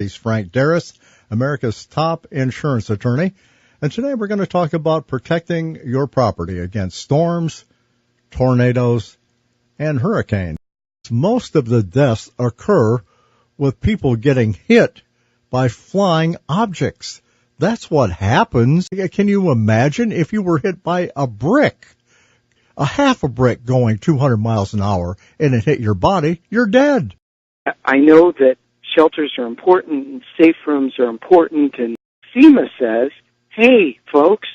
He's Frank Darris, America's top insurance attorney. And today we're going to talk about protecting your property against storms, tornadoes, and hurricanes. Most of the deaths occur with people getting hit by flying objects. That's what happens. Can you imagine if you were hit by a brick, a half a brick going 200 miles an hour, and it hit your body? You're dead. I know that shelters are important and safe rooms are important, and FEMA says, hey, folks,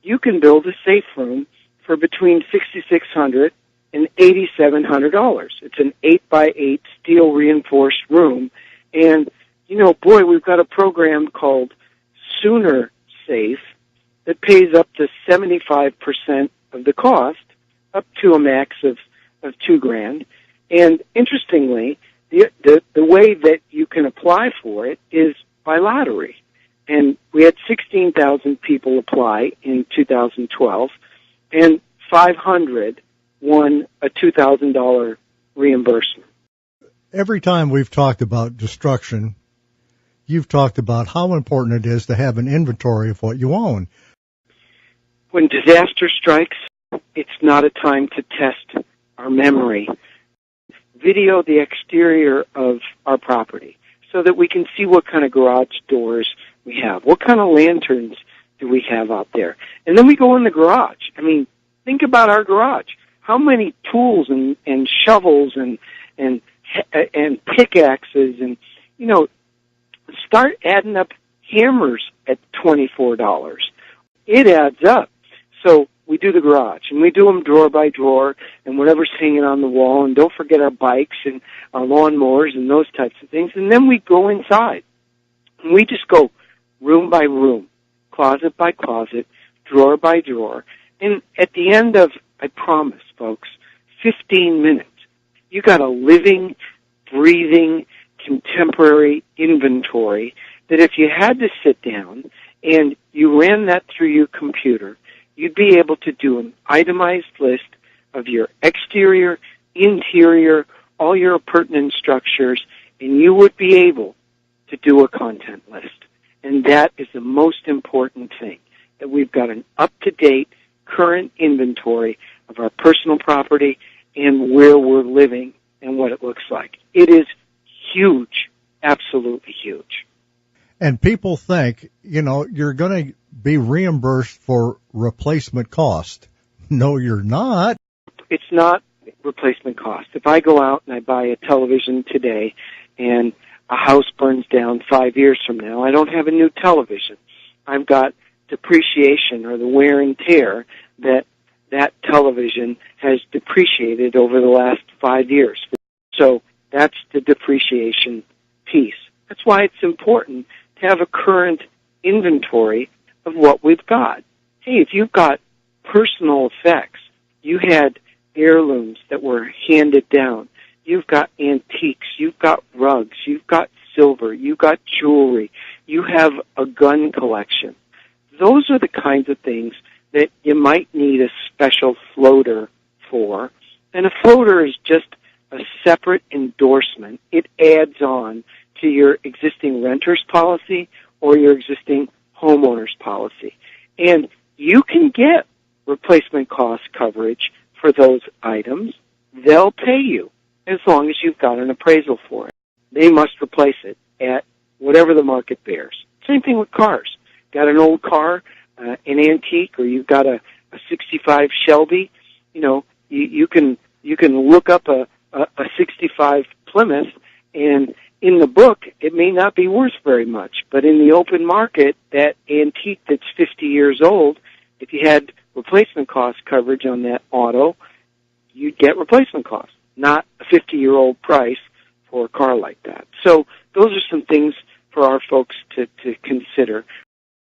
you can build a safe room for between $6,600 and $8,700. It's an 8x8 steel reinforced room, and, you know, boy, we've got a program called Sooner Safe that pays up to 75% of the cost, up to a max of $2,000. And interestingly, the way that you can apply for it is by lottery. And we had 16,000 people apply in 2012, and 500 won a $2,000 reimbursement. Every time we've talked about destruction, you've talked about how important it is to have an inventory of what you own. When disaster strikes, it's not a time to test our memory. Video the exterior of our property so that we can see what kind of garage doors we have, what kind of lanterns do we have out there. And then we go in the garage. I mean, think about our garage. How many tools and shovels and pickaxes and, you know, start adding up hammers at $24. It adds up. So we do the garage, and we do them drawer by drawer and whatever's hanging on the wall, and don't forget our bikes and our lawnmowers and those types of things. And then we go inside, and we just go room by room, closet by closet, drawer by drawer. And at the end of, I promise, folks, 15 minutes, you got a living, breathing, contemporary inventory that if you had to sit down and you ran that through your computer, you'd be able to do an itemized list of your exterior, interior, all your appurtenant structures, and you would be able to do a content list. And that is the most important thing, that we've got an up-to-date, current inventory of our personal property and where we're living and what it looks like. It is huge, absolutely huge. And people think, you know, you're going to be reimbursed for replacement cost. No, you're not. It's not replacement cost. If I go out and I buy a television today and a house burns down 5 years from now, I don't have a new television. I've got depreciation or the wear and tear that television has depreciated over the last 5 years. So that's the depreciation piece. That's why it's important to have a current inventory of what we've got. Hey, if you've got personal effects, you had heirlooms that were handed down, you've got antiques, you've got rugs, you've got silver, you've got jewelry, you have a gun collection. Those are the kinds of things that you might need a special floater for. And a floater is just a separate endorsement. It adds on to your existing renter's policy or your existing homeowner's policy. And you can get replacement cost coverage for those items. They'll pay you as long as you've got an appraisal for it. They must replace it at whatever the market bears. Same thing with cars. Got an old car, an antique, or you've got a 65 Shelby, you know, you can look up a 65 Plymouth, and in the book, it may not be worth very much, but in the open market, that antique that's 50 years old, if you had replacement cost coverage on that auto, you'd get replacement cost, not a 50-year-old price for a car like that. So those are some things for our folks to consider.